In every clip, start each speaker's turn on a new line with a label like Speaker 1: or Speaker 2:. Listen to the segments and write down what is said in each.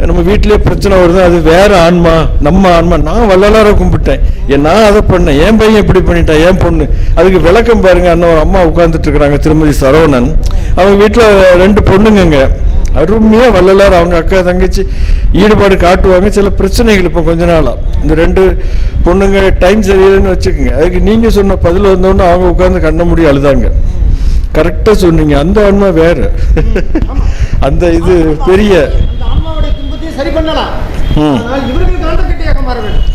Speaker 1: நம்ம வீட்டிலே பிரச்சனை வருது, அது வேற ஆன்மா நம்ம ஆன்மா. நான் வள்ளலார கும்பிட்டேன், நான் அதை பண்ணேன், என் பையன் இப்படி பண்ணிட்டான், என் பொண்ணு. அதுக்கு விளக்கம் பாருங்க. அண்ணன் ஒரு அம்மா உட்கார்ந்துட்டு இருக்கிறாங்க, திருமதி சரவணன். அவங்க வீட்டில் 2 பொண்ணுங்க, அருமையா வள்ளலார் அவங்க அக்கா தங்கச்சி ஈடுபாடு காட்டுவாங்க. சில பிரச்சனைகள் இப்போ கொஞ்ச நாளா இந்த 2 பொண்ணுங்க டைம் சரியில்லைன்னு வச்சுக்கோங்க. அதுக்கு நீங்க சொன்ன பதில் வந்தோன்னு அவங்க உட்கார்ந்து கண்ண முடி அழுதாங்க. கரெக்டா சொன்னீங்க, அந்த ஆன்மா வேற. அந்த இது பெரிய
Speaker 2: சரி பண்ணலாம். இவர்கள் காண்டகட்டியாக மாற வேண்டும்.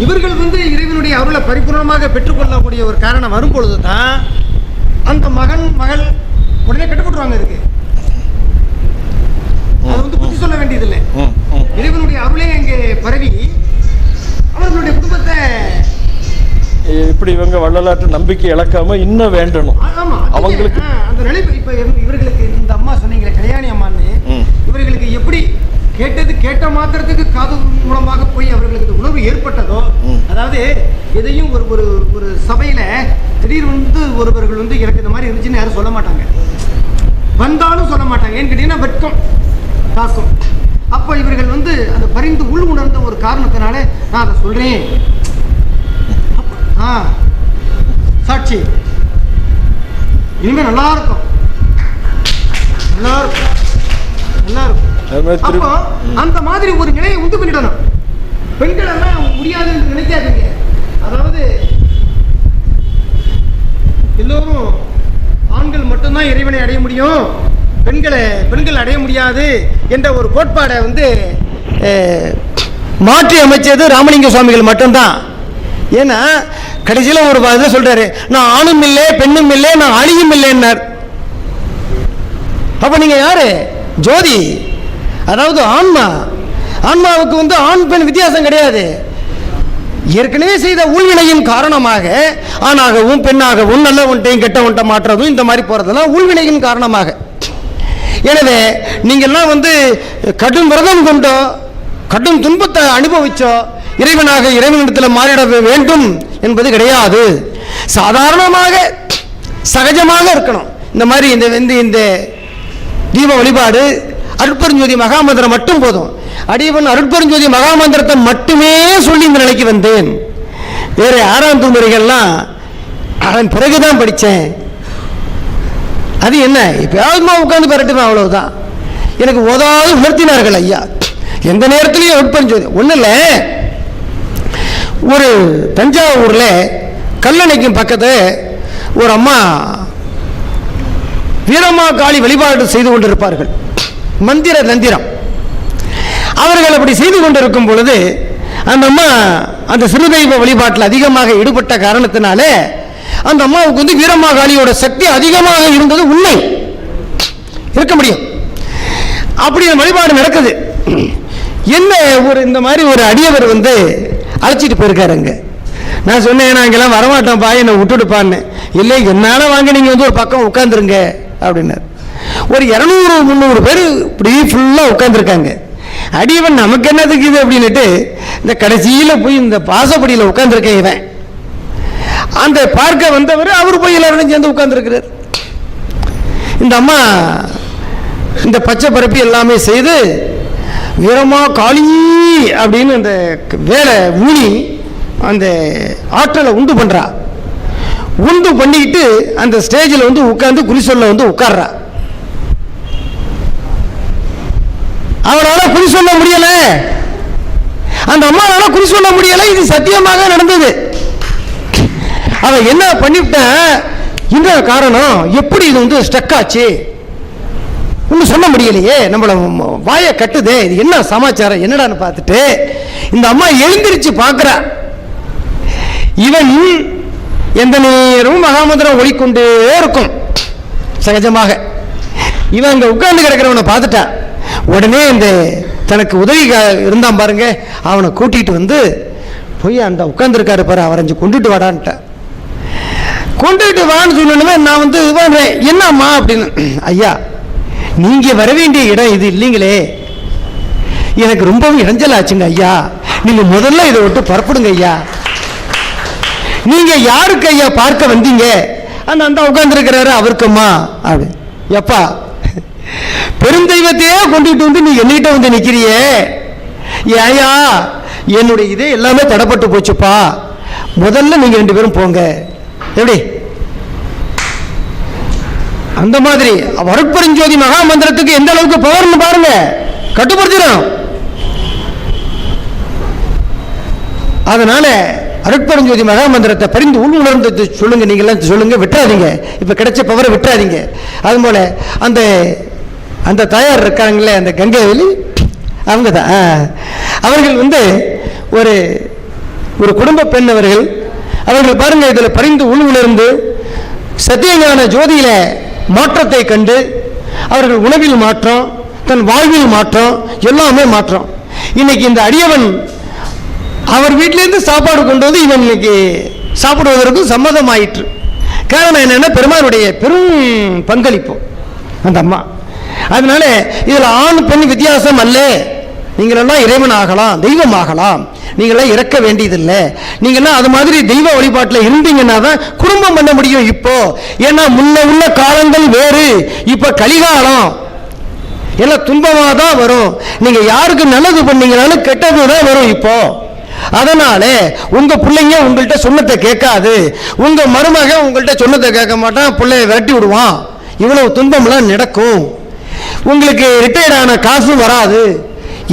Speaker 2: இவர்கள் இறைவனுடைய அருளை பரிபூர்ணமாக பெற்றுக்கொள்ளக்கூடிய ஒரு காரணம் வரும்பொழுதுதான் அந்த மகன் மகள் உடனே கட்டுப்பட்டுருவாங்க. இதுக்கு அது புத்தி சொல்ல வேண்டியதில்லை. இறைவனுடைய அருளே அங்கே பரவி அவர்களுடைய குடும்பத்தை
Speaker 1: இப்படி இவங்க வள்ளலாற்று நம்பிக்கை இழக்காம இன்னும் வேண்டணும் அவங்களுக்கு.
Speaker 2: அந்த நிலைப்பு இப்ப இவர்களுக்கு இந்த அம்மா சொன்னீங்களே கல்யாணி அம்மான்னு, இவர்களுக்கு எப்படி கேட்ட மாத்திரத்துக்கு காது மூலமாக போய் அவர்களுக்கு உணர்வு ஏற்பட்டதோ, அதாவது எதையும் ஒரு ஒரு சபையில திடீர் ஒருவர்கள் எனக்கு இந்த மாதிரி இருந்துச்சுன்னு யாரும் சொல்ல மாட்டாங்க, வந்தாலும் சொல்ல மாட்டாங்க. ஏன்னு கேட்டீங்கன்னா வெட்கம் காக்கும். அப்போ இவர்கள் அந்த பரிந்து உள் உணர்ந்த ஒரு காரணத்தினால நான் அதை சொல்றேன். சாட்சி இனிமே நல்லா இருக்கும், நல்லா இருக்கும், நல்லா இருக்கும். அப்போ அந்த மாதிரி ஒரு நிலையை உண்டு பண்ணிடணும். பெண்கள் எல்லாம் முடியாது என்று நினைக்காதீங்க. அதாவது எல்லோரும் ஆண்கள் மட்டும்தான் இறைவனை அடைய முடியும், பெண்கள் அடைய முடியாது என்ற ஒரு கோட்பாடை மாற்றி அமைச்சது ராமலிங்க சுவாமிகள் மட்டும்தான். ஏன்னா கடைசியில் ஒரு இதை சொல்றாரு, நான் ஆணும் இல்லை பெண்ணும் இல்லை நான் அழியும் இல்லைன்னார். அப்ப நீங்க யாரு? ஜோதி. அதாவது ஆன்மாவுக்கு ஆண் பெண் வித்தியாசம் கிடையாது. ஏற்கனவே செய்த ஊழ்வினையின் காரணமாக ஆணாகவும் பெண்ணாகவும் நல்ல ஒன்றையும் கெட்ட ஒன்றை மாற்றுறதும் இந்த மாதிரி போறதெல்லாம் ஊழ்வினையின் காரணமாக. எனவே நீங்கள்லாம் கடும் விரதம் கொண்டோ கடும் துன்பத்தை அனுபவிச்சோ இறைவனிடத்தில் மாறிட வேண்டும் என்பது கிடையாது. சாதாரணமாக சகஜமாக இருக்கணும். இந்த மாதிரி இந்த தீப வழிபாடு அருட்பெருஞ்சோதி மகாமந்திரம் மட்டும் போதும். அடியவன் அருட்பெருஞ்சோதி மகாமந்திரத்தை மட்டுமே சொல்லி இந்த நிலைக்கு வந்தேன். வேற 6ஆம் திருமுறைகள்லாம் அதன் பிறகுதான் படித்தேன். அது என்ன இப்ப உட்கார்ந்து பெறட்டுமே, அவ்வளவுதான். எனக்கு ஓதாவது உணர்த்தினார்கள் ஐயா. எந்த நேரத்திலையும் அருட்பெருஞ்சோதி ஒன்றும் இல்லை. ஒரு தஞ்சாவூர்ல கல்லணைக்கும் பக்கத்து ஒரு அம்மா வீரமா காளி வழிபாடு செய்து கொண்டிருப்பார்கள். நந்திரம் அவர்கள் அப்படி செய்து கொண்டிருக்கும் பொழுது அந்த அம்மா அந்த சிறுதெய்வ வழிபாட்டில் அதிகமாக ஈடுபட்ட காரணத்தினால அந்த அம்மாவுக்கு வீரமா காளியோட சக்தி அதிகமாக இருந்தது உண்மை. இருக்க முடியும். அப்படி வழிபாடு நடக்குது. என்ன இந்த மாதிரி ஒரு அடியவர் அழைச்சிட்டு போயிருக்காருங்க. நான் சொன்னேன், நான் இங்கெல்லாம் வரமாட்டேன் பா, என்னை விட்டுடுப்பான்னு. இல்லை என்னால வாங்க, நீங்க ஒரு பக்கம் உட்காந்துருங்க அப்படின்னாரு. ஒரு 200-300 பேர் இப்படி ஃபுல்லா உட்காந்துருக்காங்க. அடியவன் நமக்கு என்னதுக்கு இது அப்படின்னுட்டு இந்த கடைசியில போய் இந்த பாசப்படியில் உட்காந்துருக்கேன். இவன் அந்த பார்க்க வந்தவர் அவர் போய் எல்லாரும் சேர்ந்து உட்கார்ந்துருக்கிறார். இந்த அம்மா இந்த பச்சை பரப்பி எல்லாமே செய்து வீரமா காளி அப்படின்னு அந்த வேலை ஊனி அந்த ஆற்றலை உண்டு பண்றா. உண்டு பண்ணிக்கிட்டு அந்த ஸ்டேஜில் உட்கார்ந்து குறிசொல்ல உட்கார்றா. அவனால குறி சொல்ல முடியல, அந்த அம்மாவால குறி சொல்ல முடியல. இது சத்தியமாக நடந்தது. அவ என்ன பண்ணிவிட்ட, இந்த காரணம் எப்படி இது ஸ்டக் ஆச்சு ஒன்னும் சொல்ல முடியலையே, நம்மள வாயை கட்டுதே, இது என்ன சமாச்சாரம் என்னடான்னு பார்த்துட்டு இந்த அம்மா எழுந்திருச்சு பார்க்கிறா. இவன் எந்த நேரமும் மகாமந்திரம் ஓடிக்கொண்டே இருக்கும் சகஜமாக. இவன் அங்க உட்கார்ந்து கிடக்கிறவனை பார்த்துட்டா. உடனே இந்த தனக்கு உதவி இருந்தான் பாருங்க, அவனை கூட்டிட்டு போய் அந்த உட்கார்ந்துருக்காரு பாரு, அவரை கொண்டுட்டு வாடான்ட்ட. கொண்டுட்டு வான்னு சொல்லணுமே. நான் என்னம்மா அப்படின்னு, ஐயா நீங்க வர வேண்டிய இடம் இது இல்லைங்களே, எனக்கு ரொம்பவும் இடைஞ்சல் ஆச்சுங்க ஐயா, நீங்க முதல்ல இதை விட்டு புறப்படுங்க ஐயா. நீங்க யாருக்கு ஐயா பார்க்க வந்தீங்க அந்த உட்கார்ந்துருக்கிறாரு அவருக்குமா அப்படி எப்பா பெருந்தெய்வத்தையே கொண்டுட்டு வந்து நீ என்னகிட்ட வந்து நிக்கிறியே ஏயா என்னுடைய இதே எல்லாமே தடப்பட்டு போச்சுப்பா, முதல்ல நீங்க 2 பேரும் போங்க. எப்படி அந்த மாதிரி அருட்பெருஞ்சோதி மகா மந்திரத்துக்கு எந்த அளவுக்கு பவர்னு பாருங்க, கட்டுப்படுத்திடும். அதனால அருட்பெருஞ்சோதி மகா மந்திரத்தை பரிந்து உணர்ந்து சொல்லுங்க, நீங்க எல்லாம் சொல்லுங்க, விட்டுறாதீங்க. இப்ப கிடைச்ச பவரை விட்டுறாதீங்க. அது போல அந்த அந்த தாயார் இருக்காங்களே அந்த கங்கைவெளி, அவங்க தான் அவர்கள் வந்து ஒரு ஒரு குடும்ப பெண் அவர்கள் பாருங்க இதில் பரிந்து உணர்ந்து சத்தியஞான ஜோதியில மாற்றத்தை கண்டு அவர்கள் உணவில் மாற்றம், தன் வாழ்வில் மாற்றம், எல்லாமே மாற்றம். இன்னைக்கு இந்த அடியவன் அவர் வீட்டிலேருந்து சாப்பாடு கொண்டு வந்து இவன் இன்னைக்கு சாப்பிடுவதற்கு சம்மதமாயிற்று. காரணம் என்னன்னா பெருமானுடைய பெரும் பங்களிப்பு அந்த அம்மா. அதனால இதில் ஆண் பெண் வித்தியாசம் அல்ல. நீங்களெல்லாம் இறைவன் ஆகலாம், தெய்வம் ஆகலாம், நீங்களாம் இறக்க வேண்டியதில்லை. நீங்களாம் அது மாதிரி தெய்வ வழிபாட்டில் இருந்தீங்கன்னா தான் குடும்பம் பண்ண முடியும். இப்போ ஏன்னா முன்ன உள்ள காலங்கள் வேறு, இப்ப கலிகாலம், எல்லாம் துன்பமாக தான் வரும். நீங்க யாருக்கு நல்லது பண்ணீங்கனாலும் கெட்டது தான் வரும் இப்போ. அதனால உங்க பிள்ளைங்க உங்கள்கிட்ட சொன்னதை கேட்காது, உங்க மருமக உங்கள்கிட்ட சொன்னதை கேட்க மாட்டான், பிள்ளைய விரட்டி விடுவான். இவ்வளவு துன்பம்லாம் நடக்கும். உங்களுக்கு ரிட்டையர்ட் ஆன காசு வராது.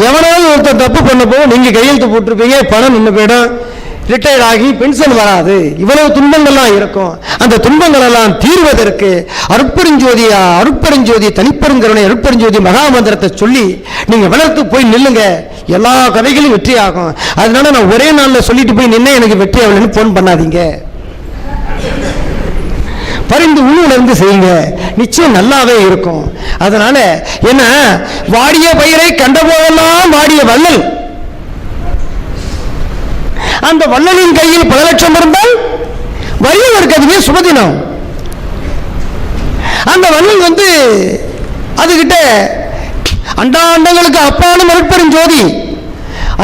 Speaker 2: எவனாவது ஒருத்தர் தப்பு பண்ண போது நீங்க கையெழுத்து போட்டிருப்பீங்க, பணம் நின்று போயிடும், ரிட்டையர்ட் ஆகி பென்ஷன் வராது. இவ்வளவு துன்பங்கள்லாம் இருக்கும். அந்த துன்பங்கள் எல்லாம் தீர்வதற்கு அருட்பெருஞ்சோதி தனிப்பெருங்கருணை அருட்பெருஞ்சோதி மகாமந்திரத்தை சொல்லி நீங்க வளர்த்து போய் நில்லுங்க, எல்லா கதைகளும் வெற்றி ஆகும். அதனால நான் ஒரே நாளில் சொல்லிட்டு போய் நின்று எனக்கு வெற்றி ஆகலன்னு போன் பண்ணாதீங்க, பரிந்து உணர்ந்து செய்யுங்க, நிச்சயம் நல்லாவே இருக்கும். அதனால என்ன, வாடிய பயிரை கண்ட போதெல்லாம் வாடிய வள்ளல், அந்த வள்ளலின் கையில் 10 லட்சம் இருந்தால் வறியவருக்கு அதுவே சுபதினம். அந்த வள்ளல் வந்து அதுகிட்ட அண்டாண்டங்களுக்கு அப்பாலும் அருட்பெருஞ்சோதி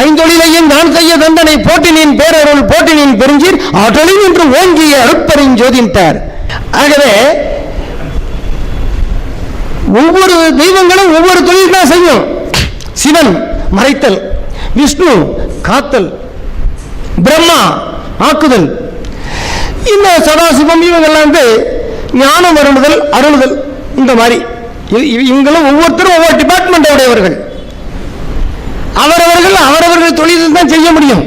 Speaker 2: ஐந்தொழிலையும் நான் செய்ய தந்தனை போட்டினின் பேரருள் போட்டினின் பெருஞ்சீர் ஆற்றலின் என்று ஓங்கிய அருட்பெருஞ்சோதின்றார். ஆகவே ஒவ்வொரு தெய்வங்களும் ஒவ்வொரு தொழில் தான் செய்யும். சிவன் மறைத்தல், விஷ்ணு காத்தல், பிரம்மா ஆக்குதல், இந்த சதாசிவம் இவங்கெல்லாம் வந்து ஞானம் வருணுதல் அருளுதல். இந்த மாதிரி இவங்களும் ஒவ்வொருத்தரும் ஒவ்வொரு டிபார்ட்மெண்ட் உடையவர்கள். அவரவர்கள் தொழில் தான் செய்ய முடியும்,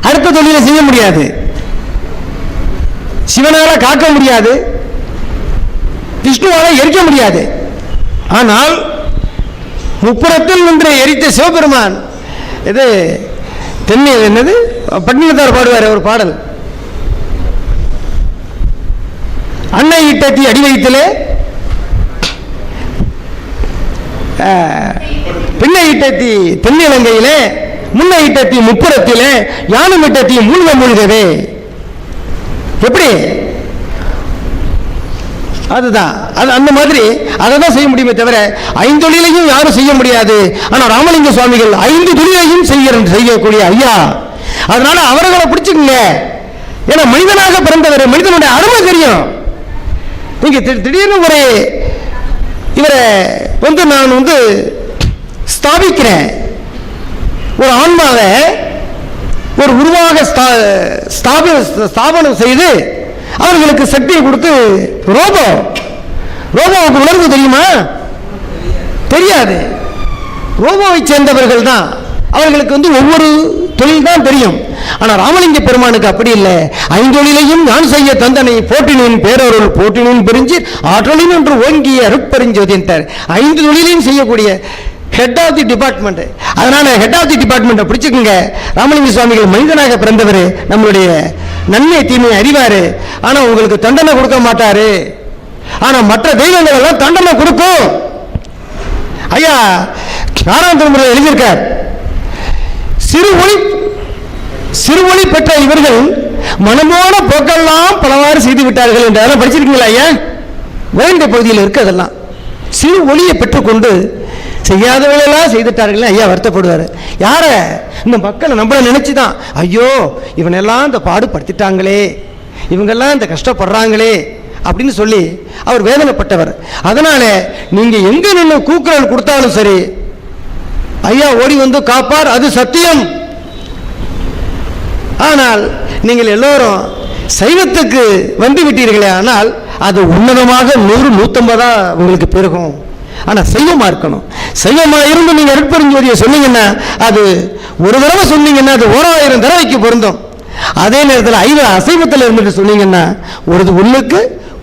Speaker 2: அடுத்த தொழிலை செய்ய முடியாது. சிவனால காக்க முடியாது, விஷ்ணுவால எரிக்க முடியாது. ஆனால் முப்புறத்தில் நின்று எரித்த சிவபெருமான், இது தென்னையில் என்னது பட்டினத்தார் பாடுவார் ஒரு பாடல், அன்னை ஈட்டத்தி அடி வயிற்றிலே பின்னை ஈட்டத்தி தென்னிலங்கையிலே முன்னை ஈட்டத்தி முப்புறத்திலே யானும் ஈட்டத்தி மூழ்க மூழ்கவே. எப்படி அதுதான் அது அந்த மாதிரி அதை தான் செய்ய முடியுமே தவிர 5 தொழிலையும் யாரும் செய்ய முடியாது. ஆனால் ராமலிங்க சுவாமிகள் 5 தொழிலையும் செய்யக்கூடிய ஐயா. அதனால அவர்களை பிடிச்சுக்குங்க. ஏன்னா மனிதனாக பிறந்தவர், மனிதனுடைய அருமை தெரியும். நீங்க திடீர்னு ஒரு இவரை வந்து நான் வந்து ஸ்தாபிக்கிறேன், ஒரு ஆன்மாவை ஒரு உருவாக ஸ்தாபனம் செய்து அவர்களுக்கு சக்தியை கொடுத்து ரோபோவுக்கு உணர்வு தெரியுமா? தெரியாது. ரோபோவை சேர்ந்தவர்கள் தான், அவர்களுக்கு வந்து ஒவ்வொரு தொழில் தான் தெரியும். ஆனால் ராமலிங்க பெருமானுக்கு அப்படி இல்லை. 5 தொழிலையும் நான் செய்ய தந்தனை போட்டினின் பேரருள் போட்டினின் பெருஞ்சி ஆற்றலின் என்று ஓங்கிய அருட்பெருஞ்சோதி என்றார். 5 தொழிலையும் செய்யக்கூடிய ஹெட் ஆஃப் தி டிபார்ட்மெண்ட். அதனால ஹெட் ஆஃப் தி டிபார்ட்மெண்ட்டை பிடிச்சுக்குங்க. ராமலிங்க சுவாமிகள் மனிதனாக பிறந்தவர், நம்மளுடைய நன்மை தீமை அறிவாரு. ஆனா உங்களுக்கு தண்டனை கொடுக்க மாட்டாரு. ஆனா மற்ற தெய்வங்கள் எல்லாம் தண்டனை கொடுக்கும். ஐயா 6ஆம் திருமுறையில் எழுதியிருக்கார், சிறுமொழி பெற்ற இவர்கள் மனமோட போக்கெல்லாம் பலவாறு செய்து விட்டார்கள் என்றெல்லாம் படிச்சிருக்கீங்களா ஐயா? வேண்டிய பகுதியில் இருக்கு. அதெல்லாம் சிறு ஒளியை பெற்றுக்கொண்டு செய்யாதவர்களெல்லாம் செய்துட்டார்கள் ஐயா வருத்தப்படுவார். யார? இந்த மக்களை நம்மள நினைச்சுதான், ஐயோ இவனெல்லாம் இந்த பாடுபடுத்திட்டாங்களே, இவங்கெல்லாம் இந்த கஷ்டப்படுறாங்களே அப்படின்னு சொல்லி அவர் வேதனைப்பட்டவர். அதனால நீங்க எங்க நின்று கூக்குரல் கொடுத்தாலும் சரி, ஐயா ஓடி வந்து காப்பார், அது சத்தியம். ஆனால் நீங்கள் எல்லோரும் சைவத்துக்கு வந்து விட்டீர்களே, ஆனால் அது உன்னதமாக 100 150 உங்களுக்கு பெருகும். ஆனால் சைவமா இருக்கணும். சைவமா இருந்து நீங்க அருட்பெருஞ்சோதியை சொன்னீங்கன்னா அது ஒரு தடவை சொன்னீங்கன்னா அது 1000 தடவைக்கு பொருந்தும். அதே நேரத்தில் 5 அசைவத்தில் இருந்துட்டு சொன்னீங்கன்னா ஒன்றுக்கு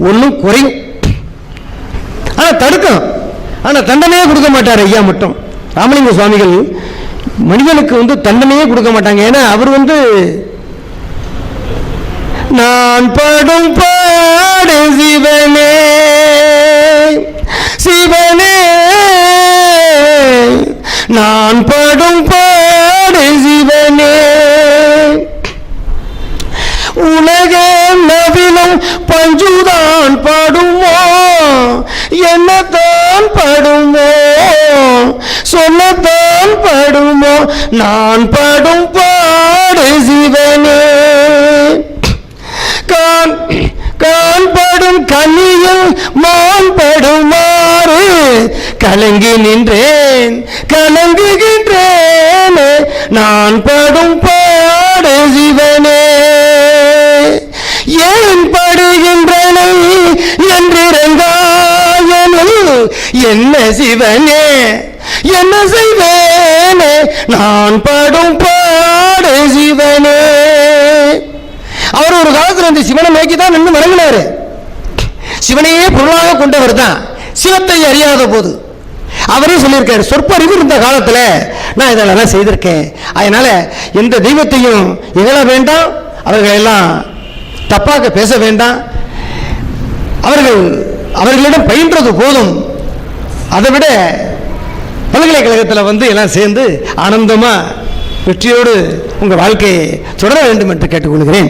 Speaker 2: ஒன்றும் குறையும். ஆனால் தடுக்கும். ஆனால் தண்டனையே கொடுக்க மாட்டார் ஐயா மட்டும். ராமலிங்க சுவாமிகள் மனிதனுக்கு தண்டனையே கொடுக்க மாட்டாங்க. ஏன்னா அவர் நான் படும் பாடு சிவனே சிவனே, நான் படும் பாடு சிவனே, உலகே நவிலும் பஞ்சுதான் படுமோ, என்னத்தான் படுமோ, சொல்லத்தான் படுமோ, நான் படும் பாடு சிவனே. காண்படும் கனியில் மாண்படுமாறு கலங்கி நின்றேன் கலங்குகின்றேன், நான் படும் பாடு சிவனே. ஏன் படுகின்றனை என்றிருந்தாயனில் என்ன சிவனே என்ன செய்வேனே, நான் படும் பாடு சிவனே. அவர் ஒரு காலத்தில் இந்த சிவனை நோக்கி தான் நின்று வணங்கினாரு. சிவனையே பொருளாக கொண்டவர் தான். சிவத்தை அறியாத போது அவரே சொல்லியிருக்காரு, சொற்பறிவு இருந்த காலத்தில் நான் இதெல்லாம் செய்திருக்கேன். அதனால எந்த தெய்வத்தையும் இகழ வேண்டாம், அவர்களெல்லாம் தப்பாக பேச வேண்டாம். அவர்களிடம் பயின்றது போதும். அதை விட பல்கலைக்கழகத்தில் எல்லாம் சேர்ந்து ஆனந்தமா வெற்றியோடு உங்கள் வாழ்க்கையை தொடர வேண்டும் என்று கேட்டுக்கொள்கிறேன்.